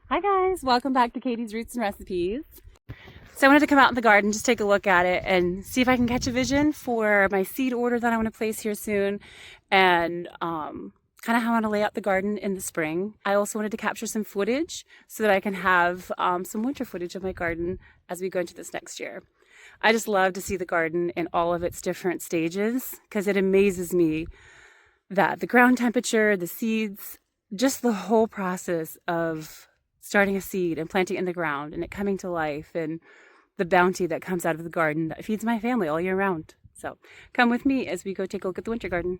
Hi guys, welcome back to Katie's Roots and Recipes. So I wanted to come out in the garden, just take a look at it and see if I can catch a vision for my seed order that I want to place here soon, and kind of how I want to lay out the garden in the spring. I also wanted to capture some footage so that I can have some winter footage of my garden as we go into this next year. I just love to see the garden in all of its different stages because it amazes me that the ground temperature, the seeds, just the whole process of starting a seed and planting it in the ground and it coming to life, and the bounty that comes out of the garden that feeds my family all year round. So come with me as we go take a look at the winter garden.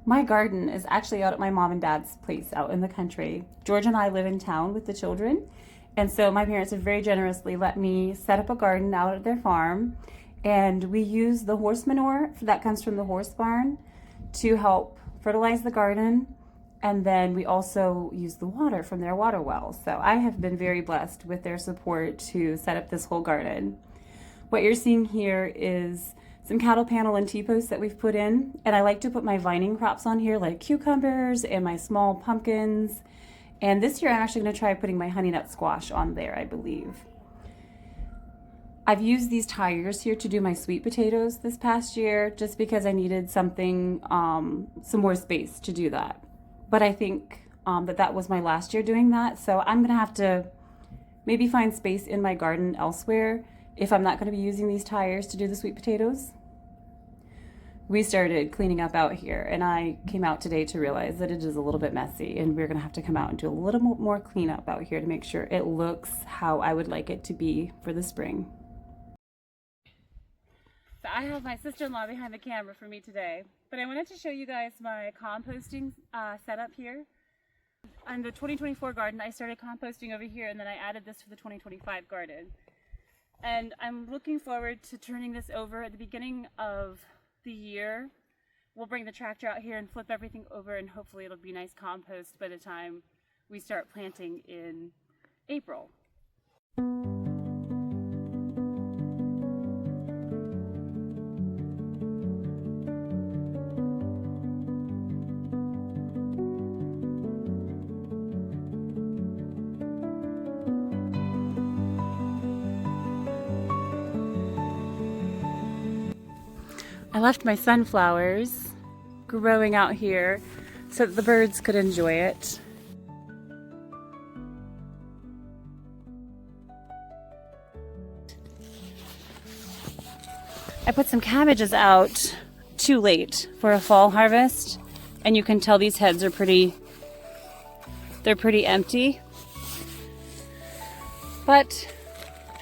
My garden is actually out at my mom and dad's place out in the country. George and I live in town with the children, and so my parents have very generously let me set up a garden out at their farm, and we use the horse manure that comes from the horse barn to help fertilize the garden. And then we also use the water from their water wells. So I have been very blessed with their support to set up this whole garden. What you're seeing here is some cattle panel and T-posts that we've put in. And I like to put my vining crops on here, like cucumbers and my small pumpkins. And this year I'm actually gonna try putting my honey nut squash on there, I believe. I've used these tires here to do my sweet potatoes this past year, just because I needed something, some more space to do that. But I think that was my last year doing that. So I'm gonna have to maybe find space in my garden elsewhere if I'm not gonna be using these tires to do the sweet potatoes. We started cleaning up out here, and I came out today to realize that it is a little bit messy, and we're gonna have to come out and do a little more cleanup out here to make sure it looks how I would like it to be for the spring. So I have my sister-in-law behind the camera for me today, but I wanted to show you guys my composting setup here. On the 2024 garden, I started composting over here, and then I added this for the 2025 garden. And I'm looking forward to turning this over at the beginning of the year. We'll bring the tractor out here and flip everything over, and hopefully it'll be nice compost by the time we start planting in April. I left my sunflowers growing out here so that the birds could enjoy it. I put some cabbages out too late for a fall harvest, and you can tell these heads are pretty empty. But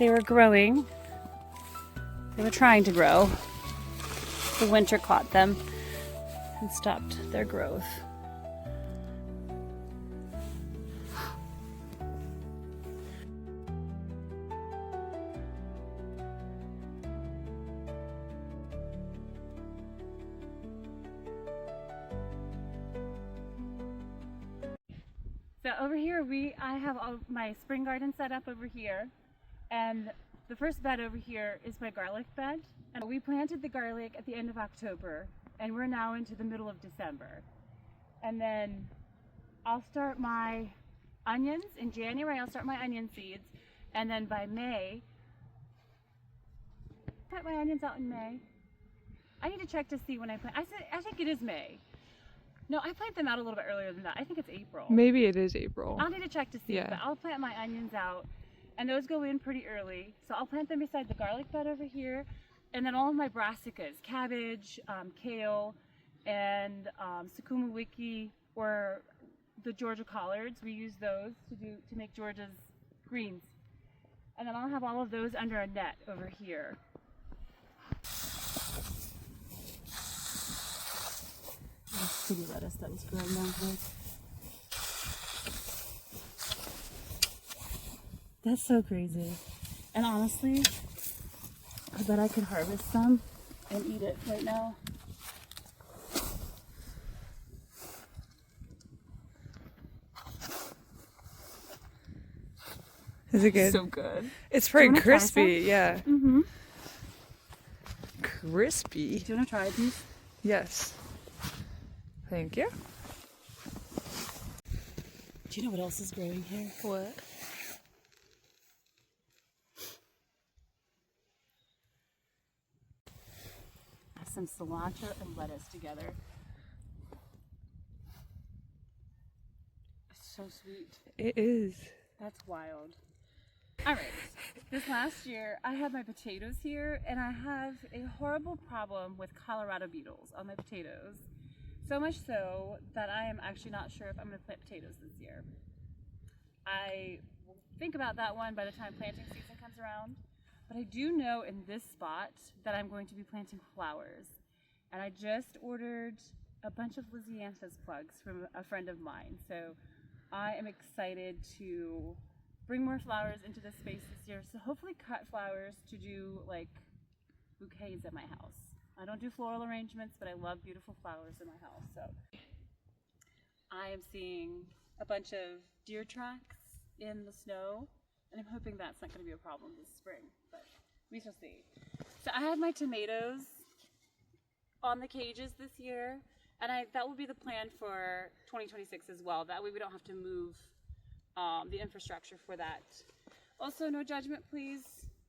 they were growing. They were trying to grow. The winter caught them and stopped their growth. So over here I have all my spring garden set up over here, and the first bed over here is my garlic bed. And we planted the garlic at the end of October, and we're now into the middle of December. And then I'll start my onions in January. I'll start my onion seeds, and then by May, plant my onions out in May. I need to check to see when I plant. I think it is May. No, I plant them out a little bit earlier than that. I think it's April. Maybe it is April. I'll need to check to see, but I'll plant my onions out, and those go in pretty early. So I'll plant them beside the garlic bed over here, and then all of my brassicas, cabbage, kale, and sukuma wiki, or the Georgia collards. We use those to make Georgia's greens. And then I'll have all of those under a net over here. Pretty lettuce that was growing down here. That's so crazy. And honestly, I bet I could harvest some and eat it right now. Is it good? So good. It's pretty crispy, yeah. Mm-hmm. Crispy? Do you want to try it, please? Yes. Thank you. Do you know what else is growing here? What? I have some cilantro and lettuce together. It's so sweet. It is. That's wild. All right. This last year, I had my potatoes here, and I have a horrible problem with Colorado beetles on my potatoes. So much so that I am actually not sure if I'm going to plant potatoes this year. I will think about that one by the time planting season comes around. But I do know in this spot that I'm going to be planting flowers. And I just ordered a bunch of Lysianthus plugs from a friend of mine. So I am excited to bring more flowers into this space this year. So hopefully cut flowers to do like bouquets at my house. I don't do floral arrangements, but I love beautiful flowers in my house. So I am seeing a bunch of deer tracks in the snow, and I'm hoping that's not going to be a problem this spring, but we shall see. So I had my tomatoes on the cages this year, and that will be the plan for 2026 as well. That way we don't have to move the infrastructure for that. Also, no judgment, please.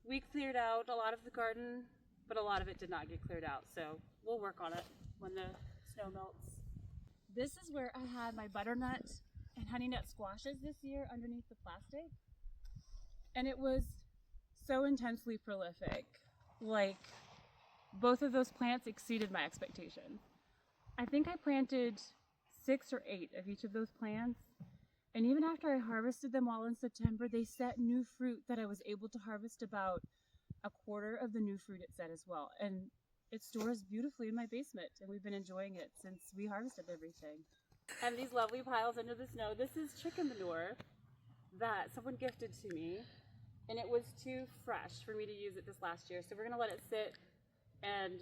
We cleared out a lot of the garden, but a lot of it did not get cleared out, so we'll work on it when the snow melts. This is where I had my butternut and honey nut squashes this year underneath the plastic, and it was so intensely prolific. Like, both of those plants exceeded my expectations. I think I planted 6 or 8 of each of those plants, and even after I harvested them all in September, they set new fruit that I was able to harvest about a quarter of the new fruit it set as well. And it stores beautifully in my basement, and we've been enjoying it since we harvested everything. And these lovely piles under the snow, this is chicken manure that someone gifted to me, and it was too fresh for me to use it this last year. So we're gonna let it sit and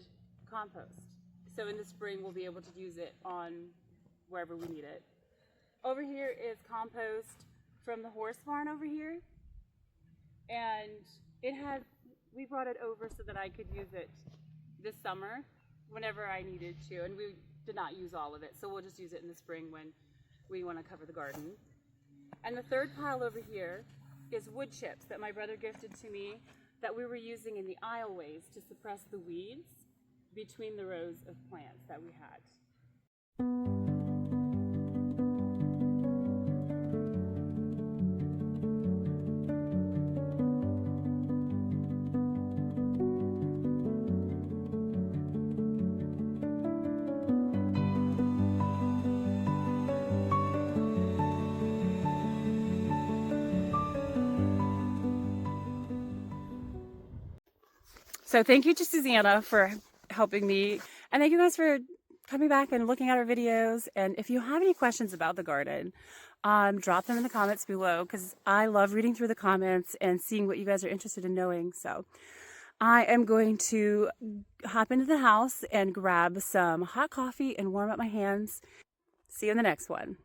compost. So in the spring, we'll be able to use it on wherever we need it. Over here is compost from the horse barn over here. And we brought it over so that I could use it this summer whenever I needed to. And we did not use all of it, so we'll just use it in the spring when we want to cover the garden. And the third pile over here is wood chips that my brother gifted to me that we were using in the aisleways to suppress the weeds between the rows of plants that we had. So thank you to Susanna for helping me, and thank you guys for coming back and looking at our videos. And if you have any questions about the garden, drop them in the comments below, because I love reading through the comments and seeing what you guys are interested in knowing. So I am going to hop into the house and grab some hot coffee and warm up my hands. See you in the next one.